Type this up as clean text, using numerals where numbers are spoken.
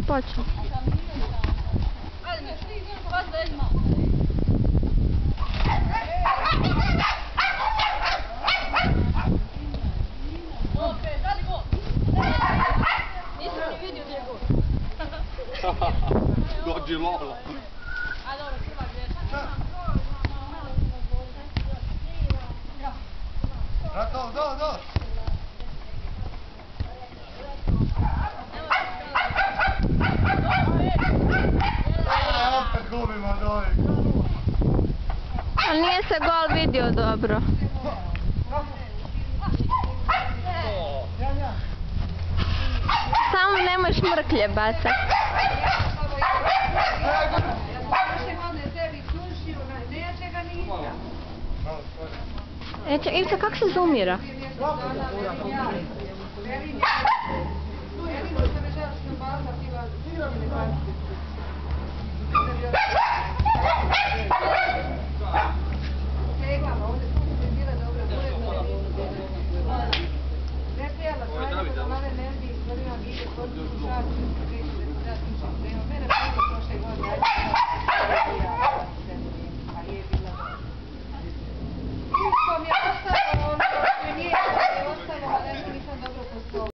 počeo. Dođi Lola. Do. Opet gubimo doj. Ali nije se gol vidio dobro. Samo nemoj šmrklje bacati. Ivica, kako se zoomira? Ne pijela, stvarno da male ne bi, stvarno vidjeti,